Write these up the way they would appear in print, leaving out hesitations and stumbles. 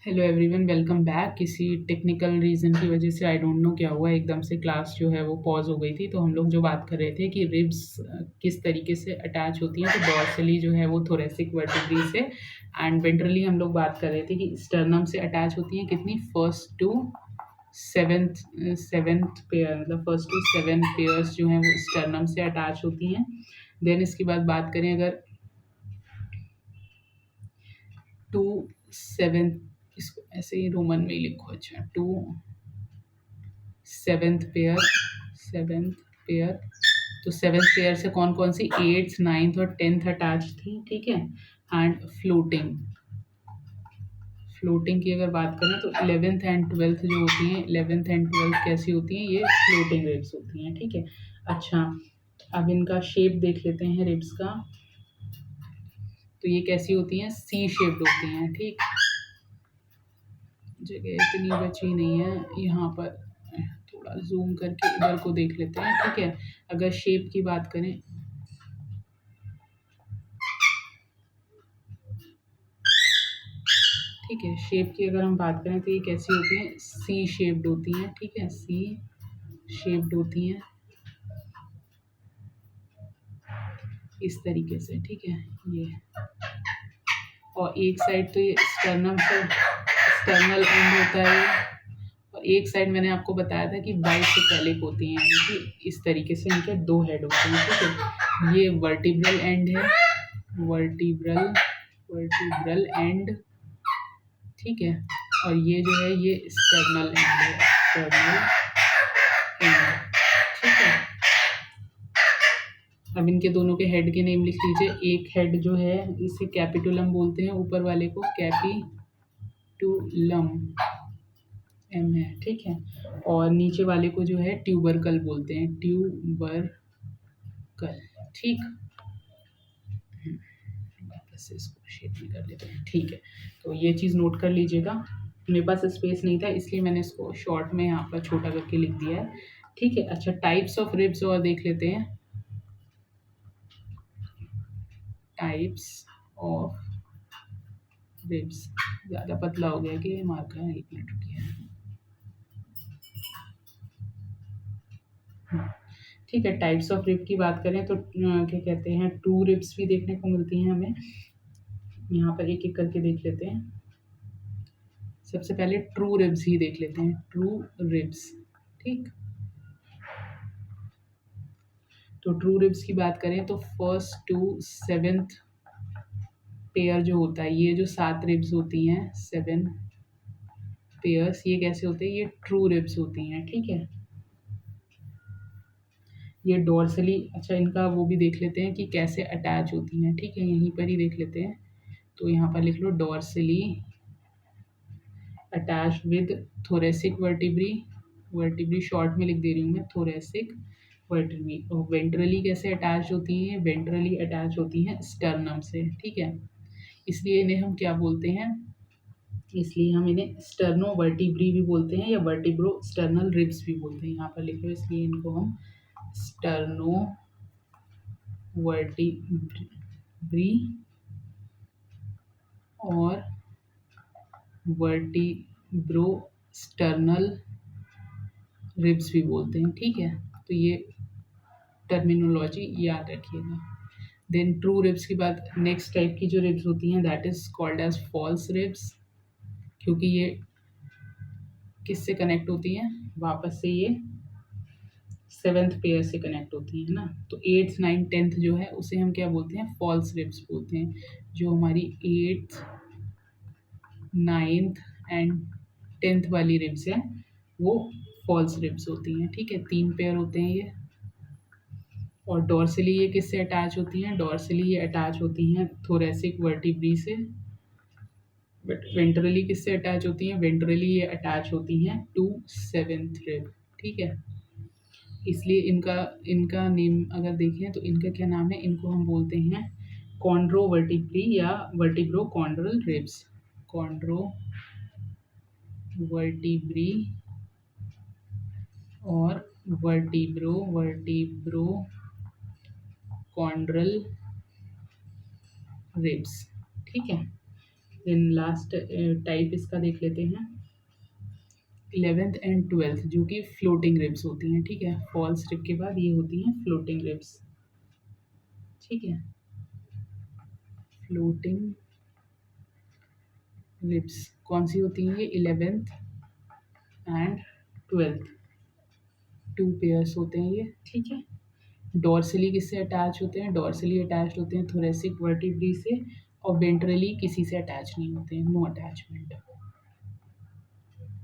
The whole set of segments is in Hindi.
Hello everyone, welcome back. किसी टेक्निकल रीज़न की वजह से आई डोंट नो क्या हुआ, एकदम से क्लास जो है वो पॉज हो गई थी। तो हम लोग जो बात कर रहे थे कि रिब्स किस तरीके से अटैच होती हैं। तो डॉर्सली जो है वो थोरेसिक वर्टिब्री से, एंड वेंट्रली हम लोग बात कर रहे थे कि स्टर्नम से अटैच होती हैं कितनी, first to seventh seventh pair, मतलब फर्स्ट टू सेवन पेयर्स जो हैं वो स्टर्नम से अटैच होती हैं। देन इसके बाद बात करें अगर टू सेवेंथ, इसको ऐसे ही रोमन में ही लिखो। अच्छा, टू सेवेंथ पेयर। तो सेवेंथ पेयर से कौन कौन सी, एट्थ नाइन्थ और टेंथ अटैच थी, ठीक है। एंड फ्लोटिंग की अगर बात करें तो इलेवेंथ एंड ट्वेल्थ जो होती हैं, इलेवेंथ एंड ट्वेल्थ कैसी होती हैं, ये फ्लोटिंग रिब्स होती हैं, ठीक है। अच्छा, अब इनका शेप देख लेते हैं रिब्स का। तो ये कैसी होती हैं, सी शेप्ड होती हैं, ठीक। जगह इतनी बची नहीं है यहाँ पर, थोड़ा जूम करके इधर को देख लेते हैं, ठीक है। अगर शेप की बात करें, ठीक है, शेप की अगर हम बात करें तो ये कैसी होती हैं, सी शेप्ड होती हैं, ठीक है, सी शेप्ड होती हैं इस तरीके से, ठीक है। ये और एक साइड तो ये स्टर्नम से एक्सटर्नल एंड होता है, और एक साइड मैंने आपको बताया था कि बाइसेफेलिक होती हैं, यानी कि इस तरीके से इनके दो हेड होते हैं, ठीक है। ये वर्टिब्रल एंड है, वर्टिब्रल वर्टिब्रल एंड, ठीक है। और ये जो है ये एक्सटर्नल एंड है, एक्सटर्नल एंड, ठीक है। अब इनके दोनों के हेड के नेम लिख लीजिए। एक हेड जो है इसे कैपिटुलम बोलते हैं, ऊपर वाले को कैपिटुलम, एम है, ठीक है। और नीचे वाले को जो है ट्यूबरकल बोलते हैं, ट्यूबरकल, ठीक। वापस से इसको शेप में कर लेते हैं, ठीक है। तो ये चीज़ नोट कर लीजिएगा। मेरे पास स्पेस नहीं था इसलिए मैंने इसको शॉर्ट में यहाँ पर छोटा करके लिख दिया है, ठीक है। अच्छा, टाइप्स ऑफ रिब्स और देख लेते हैं। टाइप्स ऑफ रिब्स, ज़्यादा पतला हो गया कि मार्कर है, 1 मिनट रुकिए। ठीक है, टाइप्स ऑफ रिब की बात करें तो क्या कहते हैं, टू रिब्स भी देखने को मिलती हैं हमें। यहाँ पर एक एक करके देख लेते हैं। सबसे पहले ट्रू रिब्स ही देख लेते हैं, ट्रू रिब्स, ठीक। तो ट्रू रिब्स की बात करें तो फर्स्ट टू सेवेंथ पेयर जो होता है, ये जो 7 रिब्स होती हैं, 7 पेयर्स, ये कैसे होते हैं, ये ट्रू रिब्स होती हैं, ठीक है। ये डोर्सली, अच्छा इनका वो भी देख लेते हैं कि कैसे अटैच होती हैं, ठीक है, यहीं पर ही देख लेते हैं। तो यहाँ पर लिख लो dorsally attach with thoracic vertebrae, vertebrae short में लिख दे रही हूँ मैं, थोरेसिक वर्टिब्री। और वेंट्रली कैसे अटैच होती हैं, वेंट्रली अटैच होती हैं स्टर्नम से, ठीक है। इसलिए इन्हें हम क्या बोलते हैं, इसलिए हम इन्हें स्टर्नो वर्टिब्री भी बोलते हैं, या वर्टिब्रो स्टर्नल रिब्स भी बोलते हैं। यहाँ पर लिख लो, इसलिए इनको हम स्टर्नो वर्टिब्री और वर्टिब्रो स्टर्नल रिब्स भी बोलते हैं, ठीक है। तो ये टर्मिनोलॉजी याद रखिएगा। देन ट्रू रिब्स की बात, नेक्स्ट टाइप की जो रिब्स होती हैं that is called as false ribs, क्योंकि ये किससे कनेक्ट होती हैं, वापस से ये सेवेंथ पेयर से कनेक्ट होती है ना। तो एट्थ नाइन्थ टेंथ जो है उसे हम क्या बोलते हैं, फॉल्स रिब्स बोलते हैं। जो हमारी एट्थ नाइन्थ एंड टेंथ वाली रिब्स हैं वो फॉल्स रिब्स होती हैं, ठीक है। 3 पेयर होते हैं ये। और डॉर्सली ये किससे अटैच होती हैं, डॉर्सली ये अटैच होती हैं थोरेसिक वर्टिब्री से। बट वेंट्रली किससे अटैच होती हैं, वेंट्रली ये अटैच होती हैं टू सेवेंथ रिब, ठीक है। इसलिए इनका इनका नेम अगर देखें तो इनका क्या नाम है, इनको हम बोलते हैं कॉन्ड्रोवर्टिब्री या vertebro chondral ribs, chondro vertebrae और वर्टिब्रो कॉन्ड्रल रिब्स, ठीक है। देन लास्ट टाइप इसका देख लेते हैं 11th एंड 12th, जो कि फ्लोटिंग रिब्स होती हैं। ठीक है, फॉल्स रिब के बाद ये होती हैं फ्लोटिंग रिब्स। ठीक है, फ्लोटिंग रिब्स कौन सी होती हैं? ये 11th and 12th, two pairs होते हैं ये। ठीक है, डॉर्सली किससे अटैच होते हैं? डॉर्सली अटैच होते हैं थोरेसिक वर्टिब्री से, और वेंट्रली किसी से अटैच नहीं होते हैं, नो अटैचमेंट।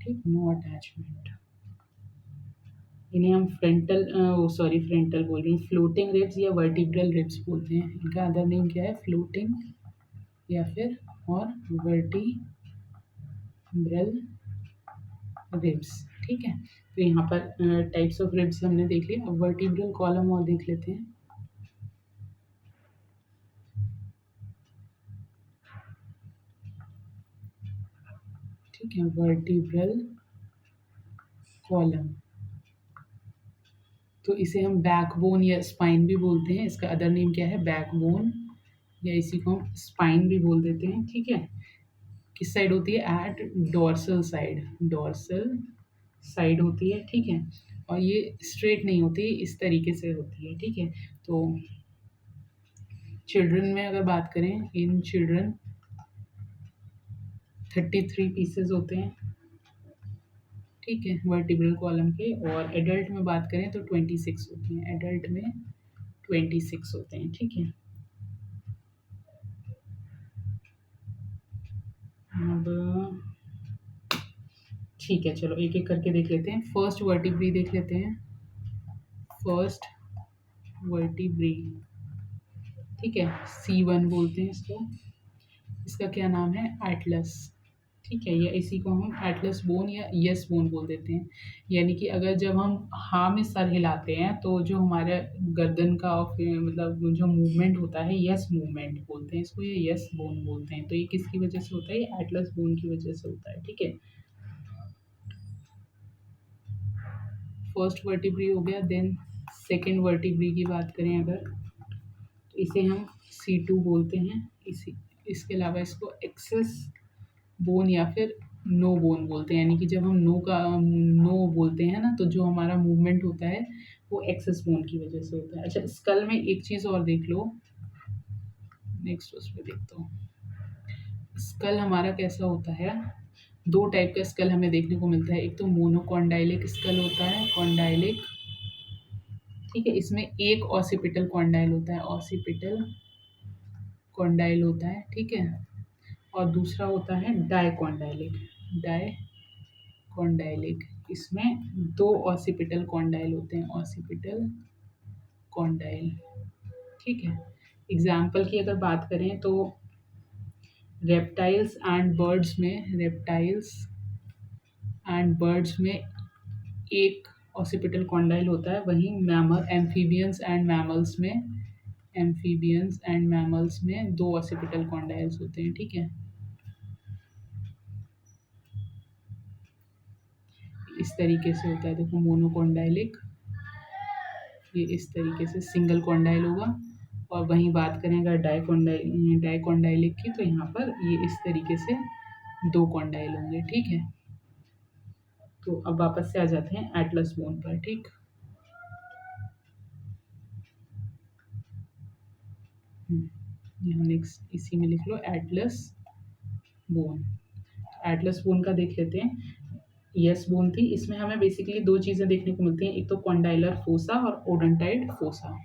ठीक, नो अटैचमेंट। इन्हें हम फ्रंटल बोल रही हूँ, फ्लोटिंग रिब्स या वर्टिब्रल रिब्स बोलते हैं। इनका अदर नेम क्या है? फ्लोटिंग या फिर और वर्टिब्रल रिब्स। ठीक है, तो यहाँ पर टाइप्स ऑफ रिब्स हमने देख लिया। अब वर्टिब्रल कॉलम और देख लेते हैं। ठीक है, वर्टिब्रल कॉलम, तो इसे हम बैकबोन या स्पाइन भी बोलते हैं। इसका अदर नेम क्या है? बैकबोन, या इसी को हम स्पाइन भी बोल देते हैं। ठीक है, किस साइड होती है? At dorsal side, dorsal side होती है। ठीक है, और ये स्ट्रेट नहीं होती, इस तरीके से होती है। ठीक है, तो चिल्ड्रन में अगर बात करें, इन चिल्ड्रन 33 पीसेज होते हैं। ठीक है, वर्टिब्रल कॉलम के। और एडल्ट में बात करें तो 26 होती हैं। एडल्ट में 26 होते हैं। ठीक है, अब ठीक है, चलो एक एक करके देख लेते हैं। फर्स्ट वर्टिब्री देख लेते हैं। फर्स्ट वर्टिब्री, ठीक है, C1 बोलते हैं इसको। इसका क्या नाम है? एटलस। ठीक है, या इसी को हम एटलस बोन या यस बोन बोल देते हैं। यानी कि अगर जब हम हाँ में सर हिलाते हैं तो जो हमारे गर्दन का और फिर मतलब जो मूवमेंट होता है, यस मूवमेंट बोलते हैं इसको, ये यस बोन बोलते हैं। तो ये किसकी वजह से होता है? ये एटलस बोन की वजह से होता है। ठीक है, फर्स्ट वर्टिब्री हो गया। देन सेकेंड वर्टिब्री की बात करें अगर, तो इसे हम C2 बोलते हैं। इसके अलावा इसको एक्सेस बोन या फिर नो बोन बोलते हैं। यानी कि जब हम नो बोलते हैं ना, तो जो हमारा मूवमेंट होता है वो एक्सेस बोन की वजह से होता है। अच्छा, स्कल में एक चीज़ और देख लो, नेक्स्ट उस पर देखता हूँ। स्कल हमारा कैसा होता है? दो टाइप का स्कल हमें देखने को मिलता है। एक तो मोनोकॉन्डाइलिक स्कल होता है, कॉन्डाइलिक। ठीक है, इसमें एक ऑसिपिटल कॉन्डाइल होता है, ऑसिपिटल कॉन्डाइल होता है। ठीक है, और दूसरा होता है डायकॉन्डाइलिक, डायकॉन्डाइलिक। इसमें दो ऑसिपिटल कॉन्डाइल होते हैं, ऑसिपिटल कॉन्डाइल। ठीक है, एग्जाम्पल की अगर बात करें तो रेप्टाइल्स एंड बर्ड्स में, रेप्टाइल्स एंड बर्ड्स में एक ऑसिपिटल कॉन्डाइल होता है। वहीं मैमल, एम्फीबियंस एंड मैमल्स में, एम्फीबियंस एंड मैमल्स में दो ऑसिपिटल कॉन्डाइल्स होते हैं। ठीक है, इस तरीके से होता है। देखो, मोनोकॉन्डाइलिक, ये इस तरीके से सिंगल कॉन्डाइल होगा। और वहीं बात करें अगर डायकॉन्डाइलिक की, तो यहाँ पर ये इस तरीके से दो कॉन्डाइल होंगे। ठीक है, तो अब वापस से आ जाते हैं एटलस बोन पर। ठीक, यहाँ नेक्स्ट इसी में लिख लो एटलस बोन। एटलस बोन का देख लेते हैं। यस बोन थी, इसमें हमें बेसिकली दो चीज़ें देखने को मिलती हैं, एक तो कॉन्डाइलर फोसा और ओडोंटाइड फोसा।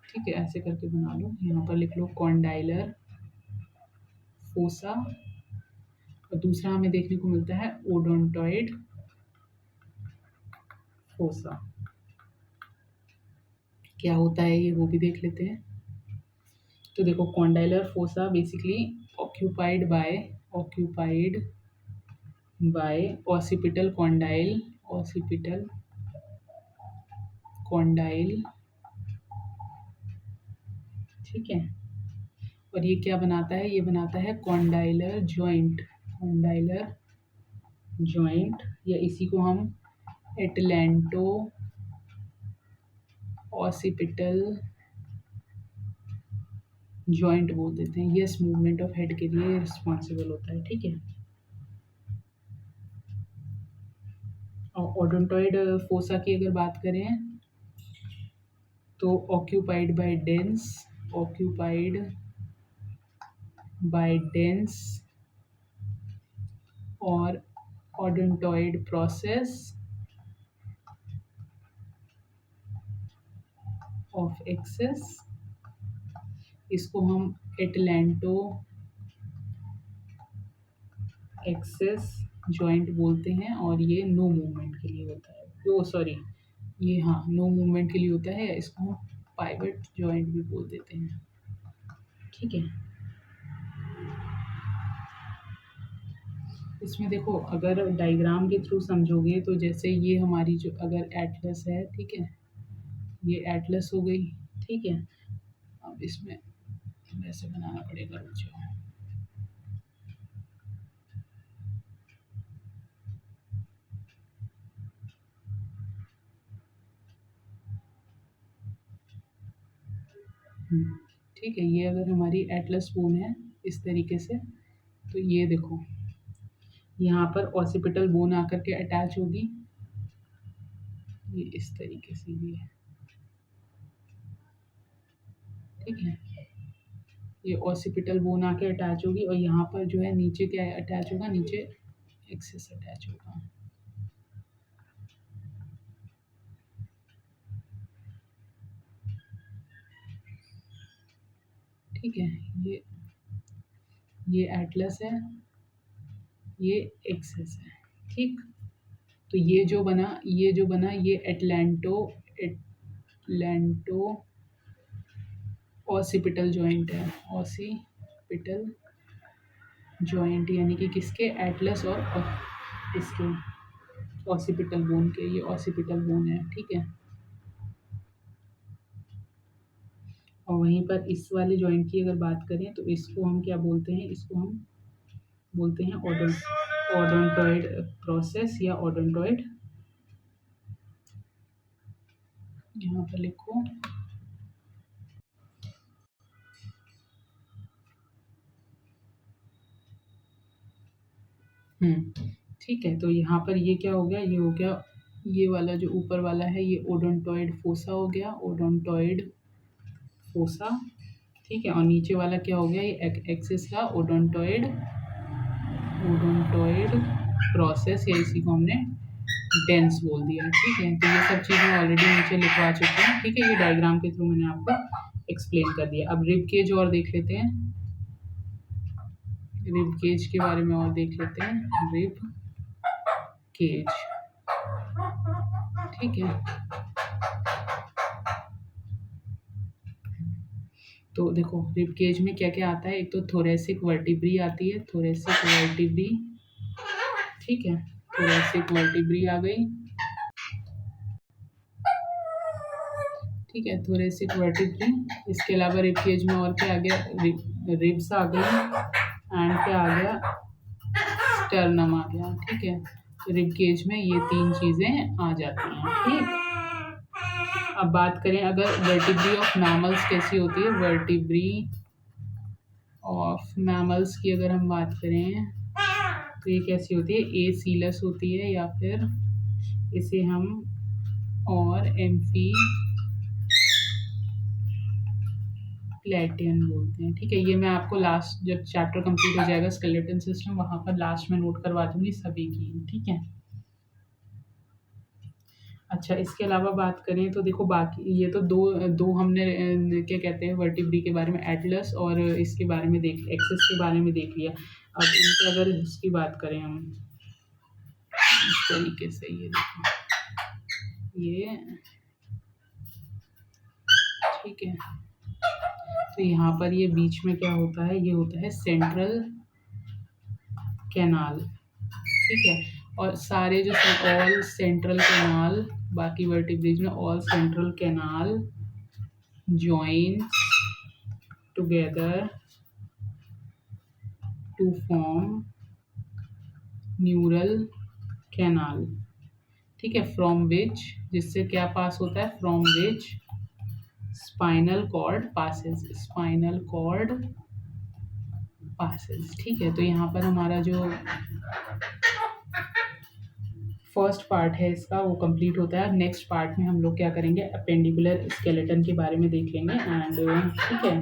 ठीक है, ऐसे करके बना लो, यहाँ पर लिख लो कॉन्डाइलर फोसा, और दूसरा हमें देखने को मिलता है ओडोंटॉइड फोसा। क्या होता है ये, वो भी देख लेते हैं। तो देखो, condylar fossa basically occupied by occipital condyle, occipital condyle. ठीक है, और ये क्या बनाता है? ये बनाता है कॉन्डाइलर जॉइंट, कॉन्डाइलर जॉइंट, या इसी को हम एटलैंटो ऑसिपिटल जॉइंट बोल देते हैं। यस मूवमेंट ऑफ हेड के लिए रिस्पॉन्सिबल होता है, ठीक है। और ओडोंटॉइड फोसा की अगर बात करें तो ऑक्यूपाइड बाय डेंस और ओडोंटॉइड प्रोसेस ऑफ एक्सेस, इसको हम एटलैंटो एक्सेस जॉइंट बोलते हैं। और ये नो मूवमेंट के लिए होता है, ओ सॉरी, ये हाँ नो मूवमेंट के लिए होता है, इसको हम पाइवट जॉइंट भी बोल देते हैं, ठीक है। इसमें देखो अगर डायग्राम के थ्रू समझोगे तो जैसे ये हमारी जो अगर एटलस है, ठीक है, ये एटलस हो गई, ठीक है। अब इसमें वैसे बनाना पड़ेगा बच्चों। ठीक है, ये अगर हमारी एटलस बोन है इस तरीके से, तो ये देखो यहाँ पर ऑसिपिटल बोन आकर के अटैच होगी, ये इस तरीके से ये है, ठीक है। ये ऑसिपिटल बोन आके अटैच होगी और यहाँ पर जो है नीचे क्या अटैच होगा, नीचे एक्सेस अटैच होगा, ठीक है। ये एटलस है, ये एक्सेस है, ठीक। तो ये जो बना ये एटलैंटो ऑसिपिटल जॉइंट है, ऑसिपिटल जॉइंट यानी कि किसके, एटलस और इसके ऑसिपिटल बोन के, ये ऑसिपिटल बोन है, ठीक है। और वहीं पर इस वाले जॉइंट की अगर बात करें तो इसको हम क्या बोलते हैं, इसको हम बोलते हैं ओडोंटॉइड प्रोसेस या ओडोंटॉइड, यहाँ पर लिखो। ठीक है, तो यहाँ पर ये क्या हो गया, ये हो गया ये वाला जो ऊपर वाला है ये ओडोंटॉइड फोसा हो गया, ओडोंटॉइड फोसा, ठीक है। और नीचे वाला क्या हो गया, ये एक्सिस का ओडोंटॉइड प्रोसेस, या इसी को हमने डेंस बोल दिया, ठीक है। तो ये सब चीज़ें ऑलरेडी नीचे लिखवा चुके हैं, ठीक है। ये डायग्राम के थ्रू मैंने आपको एक्सप्लेन कर दिया। अब रिब केज और देख लेते हैं, रिब केज के बारे में और देख लेते हैं, रिब केज, ठीक है। तो देखो रिब केज में क्या क्या आता है, एक तो थोरेसिक वर्टिब्री आती है, थोरेसिक वर्टिब्री, ठीक है, थोरेसिक वर्टिब्री आ गई, ठीक है, थोरेसिक वर्टिब्री। इसके अलावा रिब केज में और क्या आ गया, रिब्स आ गई एंड क्या आ गया, स्टर्नम आ गया, ठीक है। तो रिब केज में ये तीन चीज़ें आ जाती हैं, ठीक। अब बात करें अगर वर्टिब्री ऑफ मैमल्स कैसी होती है, वर्टिब्री ऑफ मैमल्स की अगर हम बात करें तो ये कैसी होती है, ए सीलस होती है या फिर इसे हम और एम्फी प्लेटियन बोलते हैं, ठीक है। ये मैं आपको लास्ट जब चैप्टर कंप्लीट हो जाएगा स्केलेटन सिस्टम, वहाँ पर लास्ट में नोट करवा दूंगी सभी की, ठीक है। अच्छा, इसके अलावा बात करें तो देखो बाकी ये तो दो दो हमने क्या कहते हैं वर्टिब्री के बारे में, एटलस और इसके बारे में देख, एक्सेस के बारे में देख लिया। अब इनके अगर इसकी बात करें हम इस तरीके से, ये देखो ये, ठीक है। तो यहाँ पर ये बीच में क्या होता है, ये होता है सेंट्रल कैनाल, ठीक है। और सारे जो ऑल सेंट्रल कैनाल, बाकी वर्टिब्रेज में all central canal joins together to form neural canal, ठीक है। फ्रॉम विच, जिससे क्या पास होता है, from which spinal cord passes, spinal cord passes. ठीक है, तो यहाँ पर हमारा जो फर्स्ट पार्ट है इसका वो कंप्लीट होता है। नेक्स्ट पार्ट में हम लोग क्या करेंगे, अपेंडिकुलर स्केलेटन के बारे में देख लेंगे एंड ठीक है,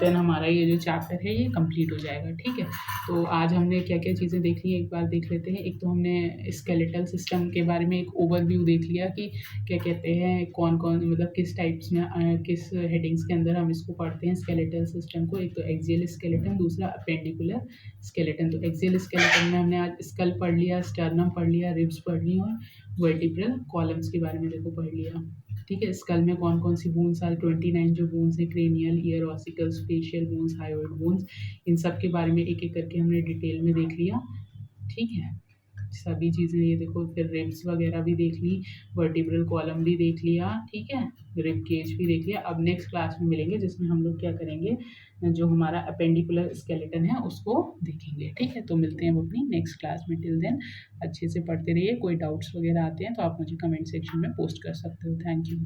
देन हमारा ये जो चैप्टर है ये कंप्लीट हो जाएगा। ठीक है, तो आज हमने क्या क्या चीज़ें देख ली एक बार देख लेते हैं। एक तो हमने स्केलेटल सिस्टम के बारे में एक ओवरव्यू देख लिया कि क्या कहते हैं, कौन कौन मतलब किस टाइप्स में किस हेडिंग्स के अंदर हम इसको पढ़ते हैं स्केलेटल सिस्टम को। एक तो एक्सियल स्केलेटन, दूसरा अपेंडिकुलर स्केलेटन। तो एक्सियल स्केलेटन में हमने आज स्कल पढ़ लिया, स्टर्नम पढ़ लिया, रिब्स पढ़ ली और वर्टिब्रल कॉलम्स के बारे में देखो पढ़ लिया। ठीक है, स्कल में कौन कौन सी बोन्स आर 29 जो बोन्स है, cranial, ear ossicles, facial bones, hyoid bones, इन सब के बारे में एक एक करके हमने डिटेल में देख लिया। ठीक है, सभी चीज़ें ये देखो, फिर रिब्स वगैरह भी देख ली, वर्टिब्रल कॉलम भी देख लिया। ठीक है, रिब केज भी देख लिया। अब नेक्स्ट क्लास में मिलेंगे जिसमें हम लोग क्या करेंगे, जो हमारा अपेंडिकुलर स्केलेटन है उसको देखेंगे। ठीक है, तो मिलते हैं हम अपनी नेक्स्ट क्लास में। टिल देन अच्छे से पढ़ते रहिए। कोई डाउट्स वगैरह आते हैं तो आप मुझे कमेंट सेक्शन में पोस्ट कर सकते हो। Thank you.